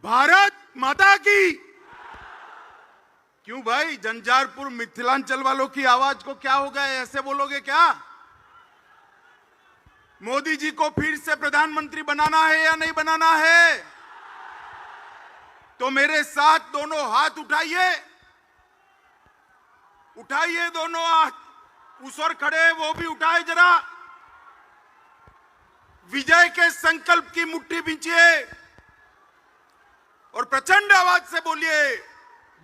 भारत माता की। क्यों भाई, झंझारपुर मिथिलांचल वालों की आवाज को क्या हो गया, ऐसे बोलोगे क्या? मोदी जी को फिर से प्रधानमंत्री बनाना है या नहीं बनाना है? तो मेरे साथ दोनों हाथ उठाइए, उठाइए दोनों हाथ। उस ओर खड़े हैं वो भी उठाए जरा। विजय के संकल्प की मुट्ठी बींचिए और प्रचंड आवाज से बोलिए,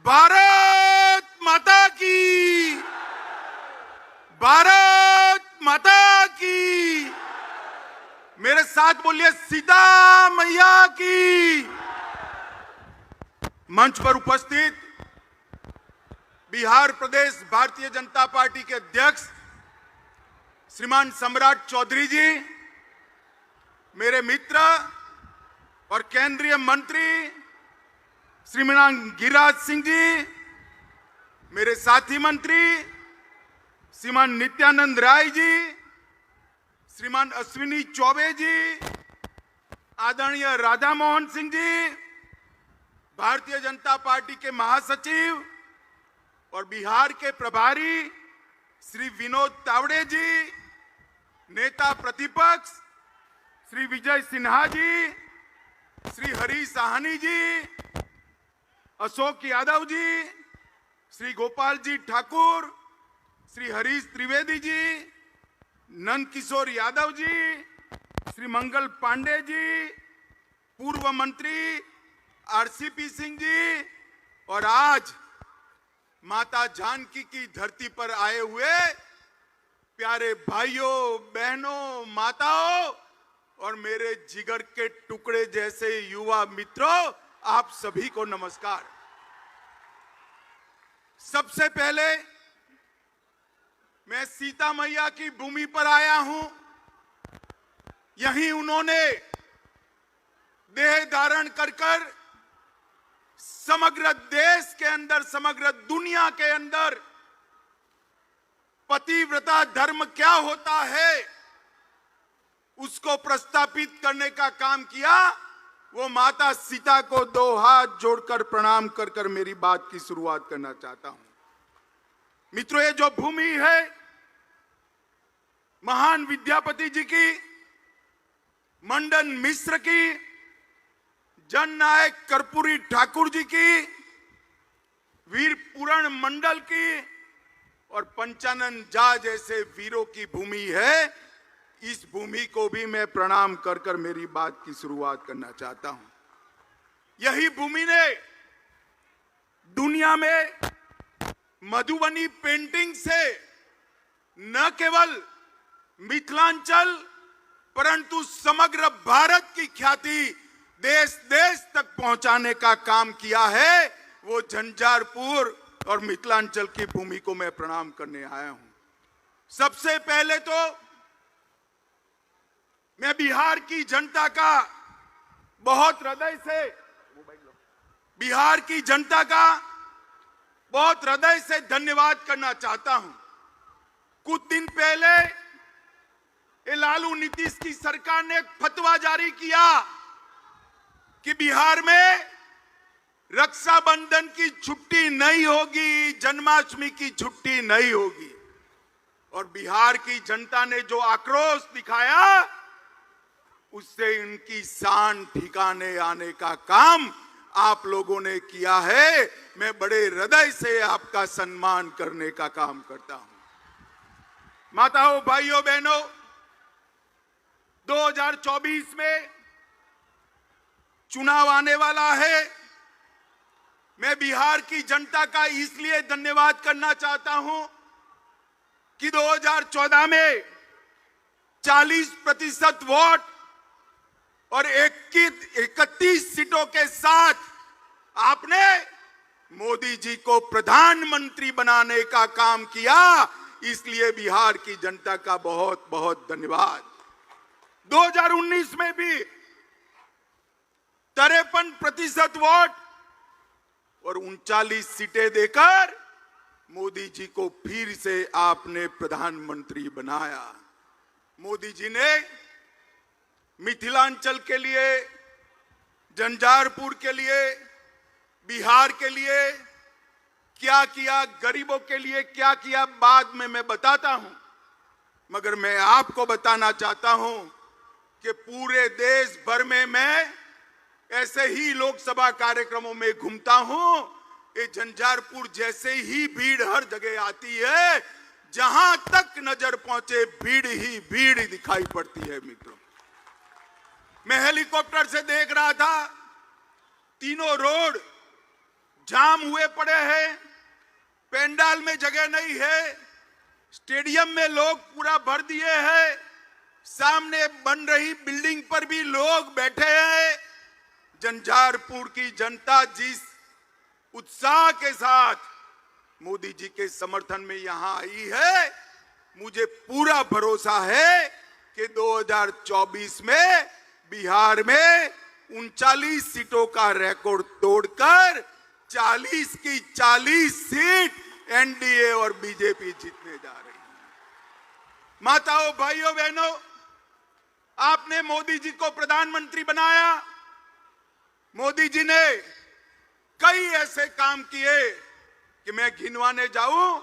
भारत माता की, भारत माता की। मेरे साथ बोलिए, सीता मैया की। मंच पर उपस्थित बिहार प्रदेश भारतीय जनता पार्टी के अध्यक्ष श्रीमान सम्राट चौधरी जी, मेरे मित्र और केंद्रीय मंत्री श्रीमान गिरिराज सिंह जी, मेरे साथी मंत्री श्रीमान नित्यानंद राय जी, श्रीमान अश्विनी चौबे जी, आदरणीय राधा मोहन सिंह जी, भारतीय जनता पार्टी के महासचिव और बिहार के प्रभारी श्री विनोद तावड़े जी, नेता प्रतिपक्ष श्री विजय सिन्हा जी, श्री हरीश साहनी जी, अशोक यादव जी, श्री गोपाल जी ठाकुर, श्री हरीश त्रिवेदी जी, नंद किशोर यादव जी, श्री मंगल पांडे जी, पूर्व मंत्री आरसीपी सिंह जी, और आज माता जानकी की धरती पर आए हुए प्यारे भाइयों बहनों माताओं और मेरे जिगर के टुकड़े जैसे युवा मित्रों, आप सभी को नमस्कार। सबसे पहले मैं सीता मैया की भूमि पर आया हूं। यहीं उन्होंने देह धारण कर समग्र देश के अंदर, समग्र दुनिया के अंदर पतिव्रता धर्म क्या होता है उसको प्रस्थापित करने का काम किया। वो माता सीता को दो हाथ जोड़कर प्रणाम कर मेरी बात की शुरुआत करना चाहता हूं। मित्रों, ये जो भूमि है महान विद्यापति जी की, मंडन मिश्र की, जननायक कर्पूरी ठाकुर जी की, वीर पूरण मंडल की और पंचानन झा जैसे वीरों की भूमि है। इस भूमि को भी मैं प्रणाम कर मेरी बात की शुरुआत करना चाहता हूं। यही भूमि ने दुनिया में मधुबनी पेंटिंग से न केवल मिथिलांचल परंतु समग्र भारत की ख्याति देश देश तक पहुंचाने का काम किया है। वो झंझारपुर और मिथिलांचल की भूमि को मैं प्रणाम करने आया हूं। सबसे पहले तो मैं बिहार की जनता का बहुत हृदय से, बिहार की जनता का बहुत हृदय से धन्यवाद करना चाहता हूं। कुछ दिन पहले ये लालू नीतीश की सरकार ने एक फतवा जारी किया कि बिहार में रक्षाबंधन की छुट्टी नहीं होगी, जन्माष्टमी की छुट्टी नहीं होगी। और बिहार की जनता ने जो आक्रोश दिखाया उससे इनकी शान ठिकाने आने का काम आप लोगों ने किया है। मैं बड़े हृदय से आपका सम्मान करने का काम करता हूं। माताओं, भाइयों, बहनों, 2024 में चुनाव आने वाला है। मैं बिहार की जनता का इसलिए धन्यवाद करना चाहता हूं कि 2014 में 40% वोट और 31 सीटों के साथ आपने मोदी जी को प्रधानमंत्री बनाने का काम किया। इसलिए बिहार की जनता का बहुत बहुत धन्यवाद। 2019 में भी 53% वोट और 39 सीटें देकर मोदी जी को फिर से आपने प्रधानमंत्री बनाया। मोदी जी ने मिथिलांचल के लिए झंझारपुर के लिए, बिहार के लिए क्या किया, गरीबों के लिए क्या किया, बाद में मैं बताता हूं। मगर मैं आपको बताना चाहता हूं कि पूरे देश भर में मैं ऐसे ही लोकसभा कार्यक्रमों में घूमता हूं। ये झंझारपुर जैसे ही भीड़ हर जगह आती है, जहां तक नजर पहुंचे भीड़ ही भीड़ दिखाई पड़ती है। मित्रों, मैं हेलीकॉप्टर से देख रहा था, तीनों रोड जाम हुए पड़े हैं, पेंडाल में जगह नहीं है, स्टेडियम में लोग पूरा भर दिए हैं, सामने बन रही बिल्डिंग पर भी लोग बैठे हैं। झंझारपुर की जनता जिस उत्साह के साथ मोदी जी के समर्थन में यहां आई है, मुझे पूरा भरोसा है कि 2024 में बिहार में 39 सीटों का रिकॉर्ड तोड़कर 40 की 40 सीट एनडीए और बीजेपी जीतने जा रही है। माताओं, भाइयों, बहनों, आपने मोदी जी को प्रधानमंत्री बनाया। मोदी जी ने कई ऐसे काम किए कि मैं गिनवाने जाऊं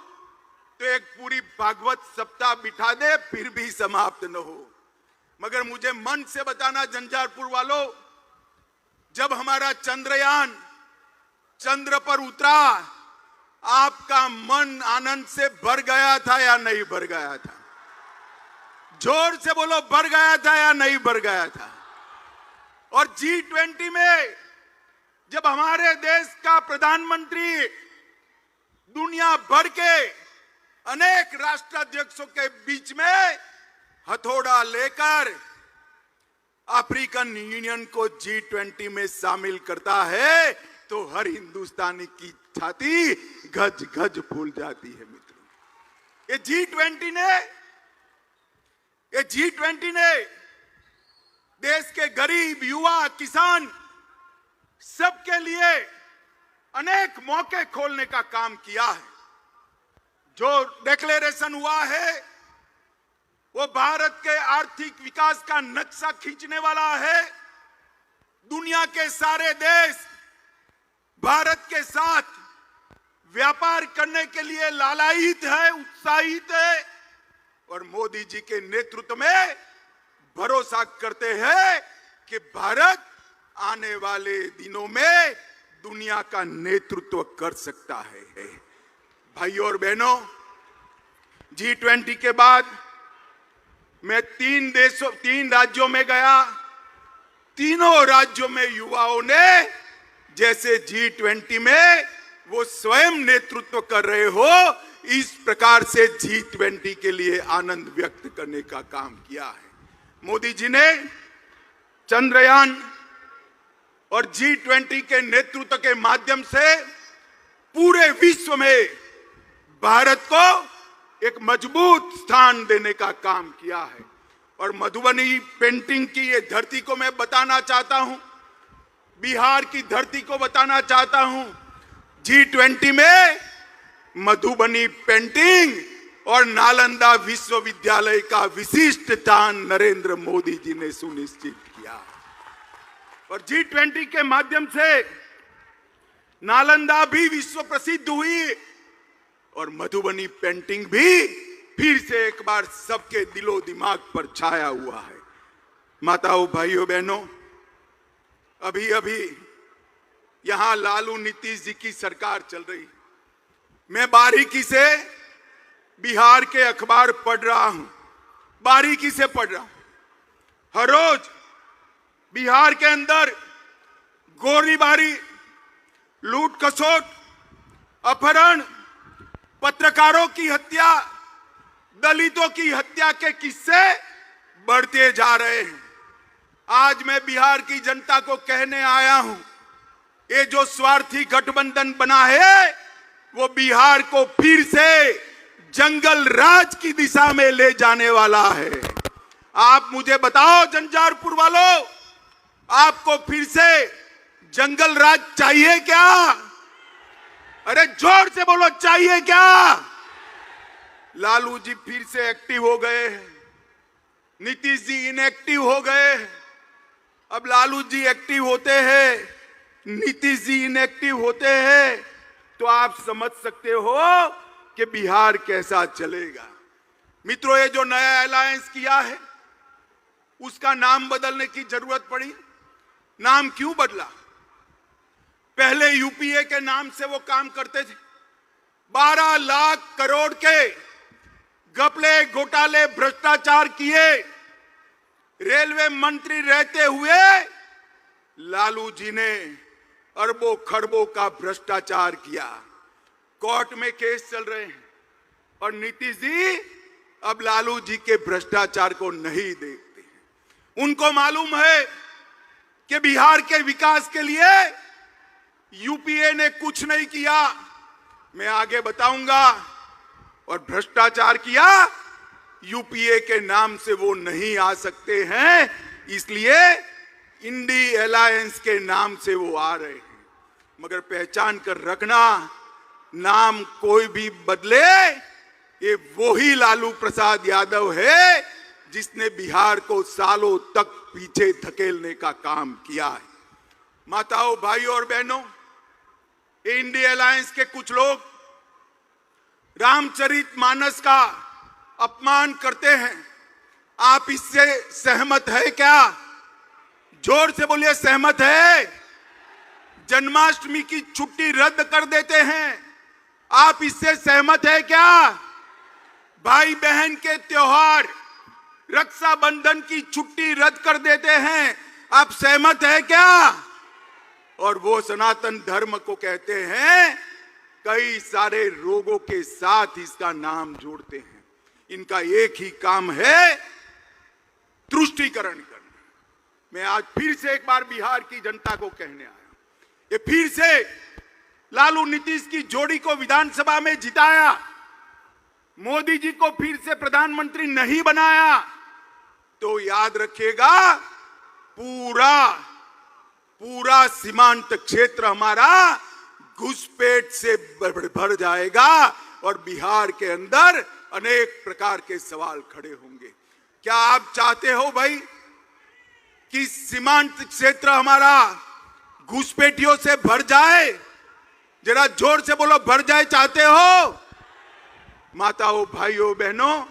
तो एक पूरी भागवत सप्ताह बिठा दे फिर भी समाप्त न हो। मगर मुझे मन से बताना, झंझारपुर वालों, जब हमारा चंद्रयान चंद्र पर उतरा, आपका मन आनंद से भर गया था या नहीं भर गया था? जोर से बोलो, भर गया था या नहीं भर गया था? और G20 में जब हमारे देश का प्रधानमंत्री दुनिया भर के अनेक राष्ट्राध्यक्षों के बीच में हथौड़ा लेकर अफ्रीकन यूनियन को G20 में शामिल करता है, तो हर हिंदुस्तानी की छाती गज गज फूल जाती है। मित्रों, ये G20 ने देश के गरीब, युवा, किसान सबके लिए अनेक मौके खोलने का काम किया है। जो डिक्लेरेशन हुआ है वो भारत के आर्थिक विकास का नक्शा खींचने वाला है। दुनिया के सारे देश भारत के साथ व्यापार करने के लिए लालायित है, उत्साहित है, और मोदी जी के नेतृत्व में भरोसा करते हैं कि भारत आने वाले दिनों में दुनिया का नेतृत्व कर सकता है। भाइयों और बहनों, G20 के बाद मैं 3 राज्यों में गया। तीनों राज्यों में युवाओं ने जैसे G20 में वो स्वयं नेतृत्व कर रहे हो, इस प्रकार से G20 के लिए आनंद व्यक्त करने का काम किया है। मोदी जी ने चंद्रयान और G20 के नेतृत्व के माध्यम से पूरे विश्व में भारत को एक मजबूत स्थान देने का काम किया है। और मधुबनी पेंटिंग की ये धरती को मैं बताना चाहता हूं, बिहार की धरती को बताना चाहता हूं, G20 में मधुबनी पेंटिंग और नालंदा विश्वविद्यालय का विशिष्ट स्थान नरेंद्र मोदी जी ने सुनिश्चित किया। और G20 के माध्यम से नालंदा भी विश्व प्रसिद्ध हुई और मधुबनी पेंटिंग भी फिर से एक बार सबके दिलो दिमाग पर छाया हुआ है। माताओं, भाइयों, बहनों, अभी अभी यहां लालू नीतीश जी की सरकार चल रही। मैं बारीकी से बिहार के अखबार पढ़ रहा हूं, बारीकी से पढ़ रहा हूं। हर रोज बिहार के अंदर गोलीबारी, लूट खसोट, अपहरण, पत्रकारों की हत्या, दलितों की हत्या के किस्से बढ़ते जा रहे हैं। आज मैं बिहार की जनता को कहने आया हूं, ये जो स्वार्थी गठबंधन बना है वो बिहार को फिर से जंगल राज की दिशा में ले जाने वाला है। आप मुझे बताओ झंझारपुर वालों, आपको फिर से जंगल राज चाहिए क्या? अरे जोर से बोलो, चाहिए क्या? लालू जी फिर से एक्टिव हो गए हैं, नीतीश जी इनएक्टिव हो गए हैं। अब लालू जी एक्टिव होते हैं, नीतीश जी इनएक्टिव होते हैं, तो आप समझ सकते हो कि बिहार कैसा चलेगा। मित्रों, ये जो नया अलायंस किया है उसका नाम बदलने की जरूरत पड़ी। नाम क्यों बदला? पहले यूपीए के नाम से वो काम करते थे। 12 लाख करोड़ के घपले, घोटाले, भ्रष्टाचार किए। रेलवे मंत्री रहते हुए लालू जी ने अरबों खरबों का भ्रष्टाचार किया। कोर्ट में केस चल रहे हैं और नीतीश जी अब लालू जी के भ्रष्टाचार को नहीं देखते हैं। उनको मालूम है कि बिहार के विकास के लिए यूपीए ने कुछ नहीं किया, मैं आगे बताऊंगा। और भ्रष्टाचार किया, यूपीए के नाम से वो नहीं आ सकते हैं, इसलिए इंडी अलायंस के नाम से वो आ रहे हैं। मगर पहचान कर रखना, नाम कोई भी बदले, ये वही लालू प्रसाद यादव है जिसने बिहार को सालों तक पीछे धकेलने का काम किया है। माताओं, भाइयों और बहनों, इंडी अलायंस के कुछ लोग रामचरितमानस का अपमान करते हैं। आप इससे सहमत है क्या? जोर से बोलिए, सहमत है? जन्माष्टमी की छुट्टी रद्द कर देते हैं, आप इससे सहमत है क्या? भाई बहन के त्योहार, रक्षाबंधन की छुट्टी रद्द कर देते हैं, आप सहमत है क्या? और वो सनातन धर्म को कहते हैं, कई सारे रोगों के साथ इसका नाम जोड़ते हैं। इनका एक ही काम है, तुष्टीकरण करना। मैं आज फिर से एक बार बिहार की जनता को कहने आया, ये फिर से लालू नीतीश की जोड़ी को विधानसभा में जिताया, मोदी जी को फिर से प्रधानमंत्री नहीं बनाया, तो याद रखिएगा पूरा सीमांत क्षेत्र हमारा घुसपैठ से भर जाएगा और बिहार के अंदर अनेक प्रकार के सवाल खड़े होंगे। क्या आप चाहते हो भाई कि सीमांत क्षेत्र हमारा घुसपैठियों से भर जाए? जरा जोर से बोलो, भर जाए चाहते हो? माताओं, भाइयों, बहनों,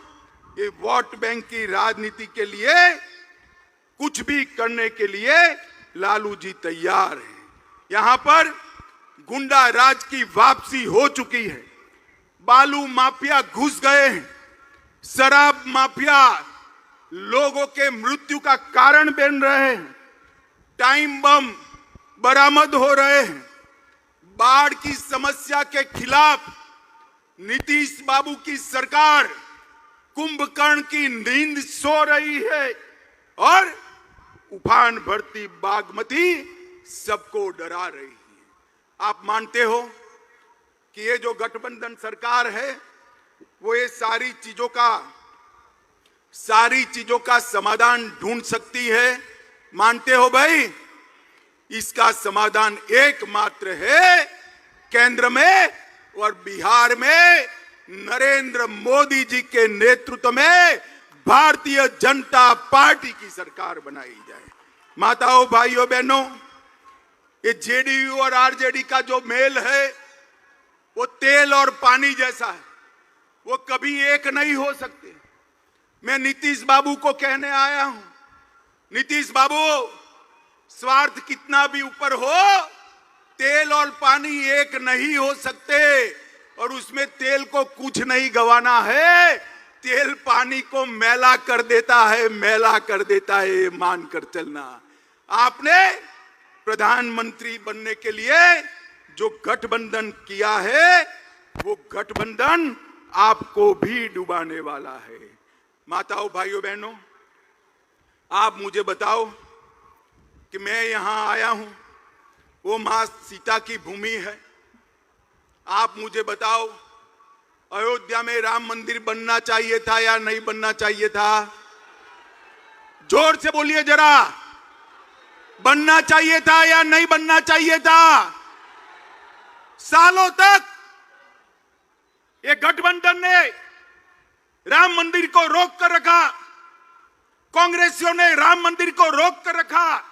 ये वोट बैंक की राजनीति के लिए कुछ भी करने के लिए लालू जी तैयार हैं। यहां पर गुंडा राज की वापसी हो चुकी है, बालू माफिया घुस गए हैं, शराब माफिया लोगों के मृत्यु का कारण बन रहे हैं, टाइम बम बरामद हो रहे हैं, बाढ़ की समस्या के खिलाफ नीतीश बाबू की सरकार कुंभकर्ण की नींद सो रही है और उफान भरती बागमती सबको डरा रही है। आप मानते हो कि ये जो गठबंधन सरकार है वो ये सारी चीजों का समाधान ढूंढ सकती है? मानते हो भाई? इसका समाधान एकमात्र है, केंद्र में और बिहार में नरेंद्र मोदी जी के नेतृत्व में भारतीय जनता पार्टी की सरकार बनाई जाए। माताओं, भाइयों, बहनों, ये जेडीयू और आरजेडी का जो मेल है वो तेल और पानी जैसा है, वो कभी एक नहीं हो सकते। मैं नीतीश बाबू को कहने आया हूं, नीतीश बाबू, स्वार्थ कितना भी ऊपर हो, तेल और पानी एक नहीं हो सकते और उसमें तेल को कुछ नहीं गवाना है, तेल पानी को मैला कर देता है, ये मानकर चलना। आपने प्रधानमंत्री बनने के लिए जो गठबंधन किया है वो गठबंधन आपको भी डुबाने वाला है। माताओं, भाइयों, बहनों, आप मुझे बताओ कि मैं यहां आया हूं, वो मां सीता की भूमि है। आप मुझे बताओ, अयोध्या में राम मंदिर बनना चाहिए था या नहीं बनना चाहिए था? जोर से बोलिए जरा, बनना चाहिए था या नहीं बनना चाहिए था? सालों तक ये गठबंधन ने राम मंदिर को रोक कर रखा, कांग्रेसियों ने राम मंदिर को रोक कर रखा,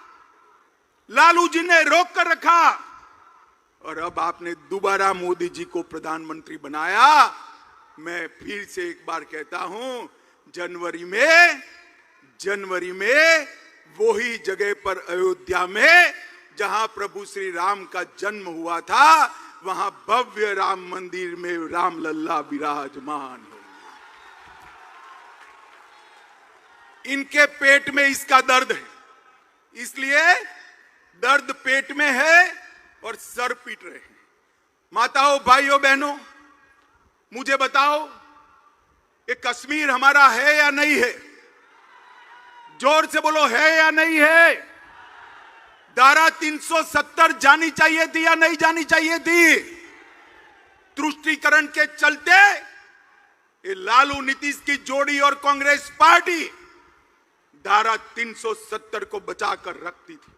लालू जी ने रोक कर रखा और अब आपने दोबारा मोदी जी को प्रधानमंत्री बनाया। मैं फिर से एक बार कहता हूं, जनवरी में वही जगह पर अयोध्या में जहां प्रभु श्री राम का जन्म हुआ था, वहां भव्य राम मंदिर में राम लल्ला विराजमान हो। इनके पेट में इसका दर्द है, इसलिए दर्द पेट में है और सर पीट रहे हैं। माताओं, भाइयों, बहनों, मुझे बताओ, ये कश्मीर हमारा है या नहीं है? जोर से बोलो, है या नहीं है? धारा 370 जानी चाहिए थी या नहीं जानी चाहिए थी? तुष्टीकरण के चलते ये लालू नीतीश की जोड़ी और कांग्रेस पार्टी धारा 370 को बचाकर रखती थी।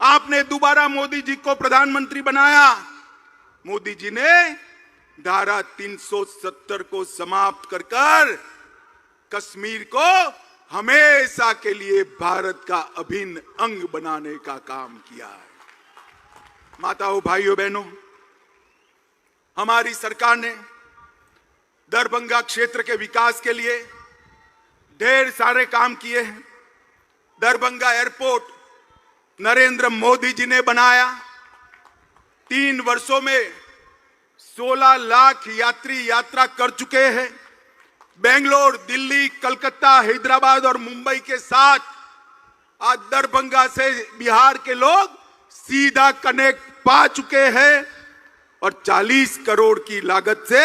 आपने दोबारा मोदी जी को प्रधानमंत्री बनाया। मोदी जी ने धारा 370 को समाप्त कर कश्मीर को हमेशा के लिए भारत का अभिन्न अंग बनाने का काम किया है। माताओं, भाइयों, बहनों, हमारी सरकार ने दरभंगा क्षेत्र के विकास के लिए ढेर सारे काम किए हैं। दरभंगा एयरपोर्ट नरेंद्र मोदी जी ने बनाया। 3 वर्षों में 16 लाख यात्री यात्रा कर चुके हैं। बेंगलोर, दिल्ली, कलकत्ता, हैदराबाद और मुंबई के साथ आज दरभंगा से बिहार के लोग सीधा कनेक्ट पा चुके हैं और 40 करोड़ की लागत से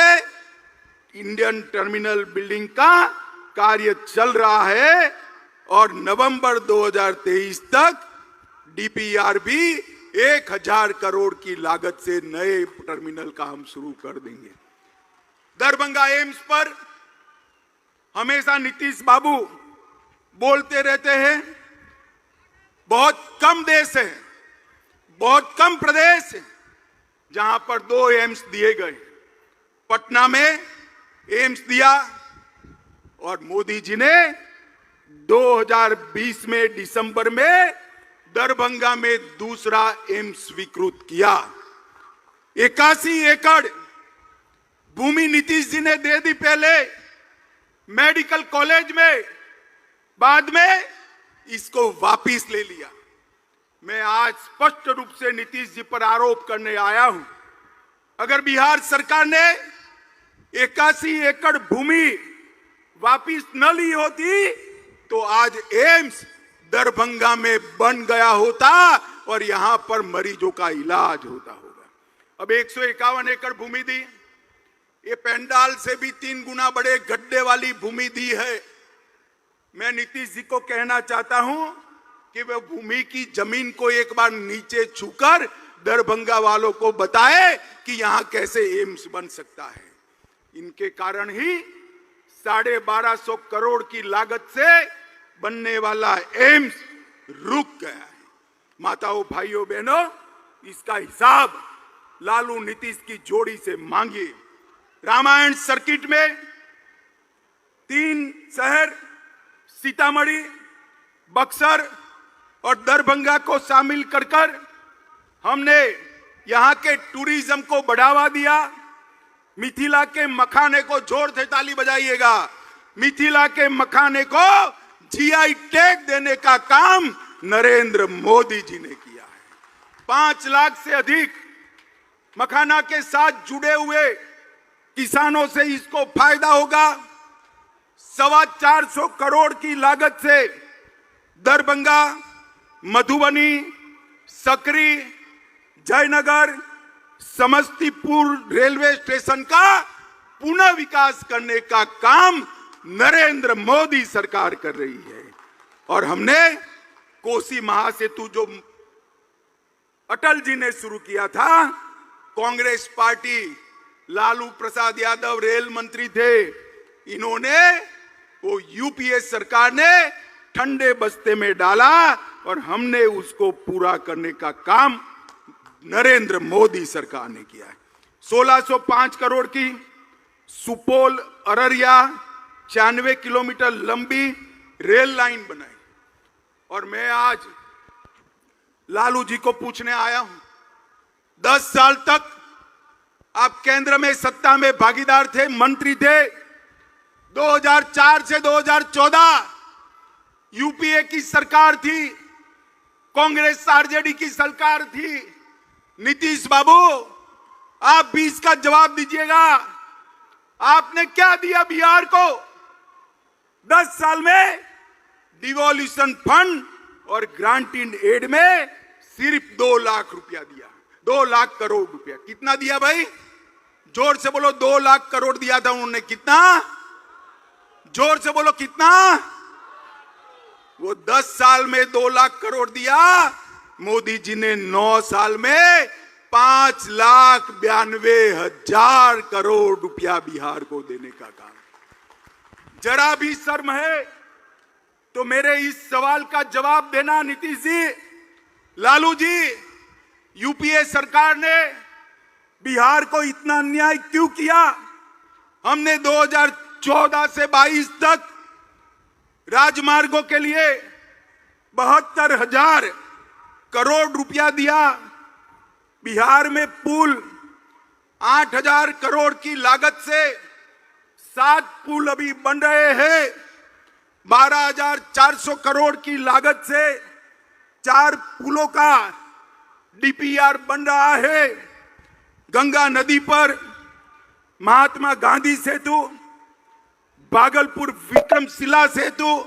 इंडियन टर्मिनल बिल्डिंग का कार्य चल रहा है और नवंबर 2023 तक डीपीआर भी 1000 करोड़ की लागत से नए टर्मिनल का हम शुरू कर देंगे। दरभंगा एम्स पर हमेशा नीतीश बाबू बोलते रहते हैं, बहुत कम देश है, बहुत कम प्रदेश है जहां पर 2 एम्स दिए गए। पटना में एम्स दिया और मोदी जी ने 2020 में दिसंबर में दरभंगा में दूसरा एम्स स्वीकृत किया। 81 एकड़ भूमि नीतीश जी ने दे दी पहले मेडिकल कॉलेज में, बाद में इसको वापिस ले लिया। मैं आज स्पष्ट रूप से नीतीश जी पर आरोप करने आया हूं, अगर बिहार सरकार ने 81 एकड़ भूमि वापिस न ली होती तो आज एम्स दरभंगा में बन गया होता और यहां पर मरीजों का इलाज होता होगा। अब 151 एकड़ भूमि दी, ये पंडाल से भी 3 गुना बड़े गड्ढे वाली भूमि दी है। मैं नीतीश जी को कहना चाहता हूं कि वे भूमि की जमीन को एक बार नीचे छूकर दरभंगा वालों को बताए कि यहां कैसे एम्स बन सकता है। इनके कारण ही 1250 करोड़ की लागत से बनने वाला एम्स रुक गया है। माताओं, भाइयों, बहनों, इसका हिसाब लालू नीतीश की जोड़ी से मांगिए। रामायण सर्किट में 3 शहर सीतामढ़ी, बक्सर और दरभंगा को शामिल कर हमने यहां के टूरिज्म को बढ़ावा दिया। मिथिला के मखाने को, जोर से ताली बजाइएगा, मिथिला के मखाने को जीआई टैग देने का काम नरेंद्र मोदी जी ने किया है। 5 लाख से अधिक मखाना के साथ जुड़े हुए किसानों से इसको फायदा होगा। 425 करोड़ की लागत से दरभंगा, मधुबनी, सकरी, जयनगर, समस्तीपुर रेलवे स्टेशन का पुनः विकास करने का काम नरेंद्र मोदी सरकार कर रही है। और हमने कोसी महासेतु जो अटल जी ने शुरू किया था, कांग्रेस पार्टी, लालू प्रसाद यादव रेल मंत्री थे, इन्होंने वो यूपीए सरकार ने ठंडे बस्ते में डाला और हमने उसको पूरा करने का काम नरेंद्र मोदी सरकार ने किया है। 1605 करोड़ की सुपौल अररिया 96 किलोमीटर लंबी रेल लाइन बनाई। और मैं आज लालू जी को पूछने आया हूं। 10 साल तक आप केंद्र में सत्ता में भागीदार थे, मंत्री थे। 2004 से 2014 यूपीए की सरकार थी, कांग्रेस आरजेडी की सरकार थी। नीतीश बाबू, आप भी इसका जवाब दीजिएगा। आपने क्या दिया बिहार को? 10 साल में डिवोल्यूशन फंड और ग्रांट इन एड में सिर्फ 2 लाख रुपया दिया। 2 लाख करोड़ रुपया। कितना दिया भाई? जोर से बोलो। 2 लाख करोड़ दिया था उन्होंने। कितना? जोर से बोलो कितना? वो 10 साल में 2 लाख करोड़ दिया। मोदी जी ने 9 साल में 5,92,000 करोड़ रुपया बिहार को देने का काम। जरा भी शर्म है तो मेरे इस सवाल का जवाब देना नीतीश जी, लालू जी। यूपीए सरकार ने बिहार को इतना अन्याय क्यों किया? हमने 2014 से 22 तक राजमार्गों के लिए 72,000 करोड़ रुपया दिया। बिहार में पुल 8,000 करोड़ की लागत से 7 पुल अभी बन रहे हैं। 12,400 करोड़ की लागत से 4 पुलों का डीपीआर बन रहा है। गंगा नदी पर महात्मा गांधी सेतु, भागलपुर विक्रमशिला सेतु,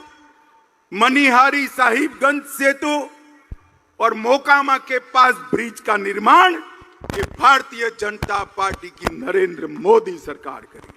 मनिहारी साहिबगंज सेतु और मोकामा के पास ब्रिज का निर्माण ये भारतीय जनता पार्टी की नरेंद्र मोदी सरकार करेगी।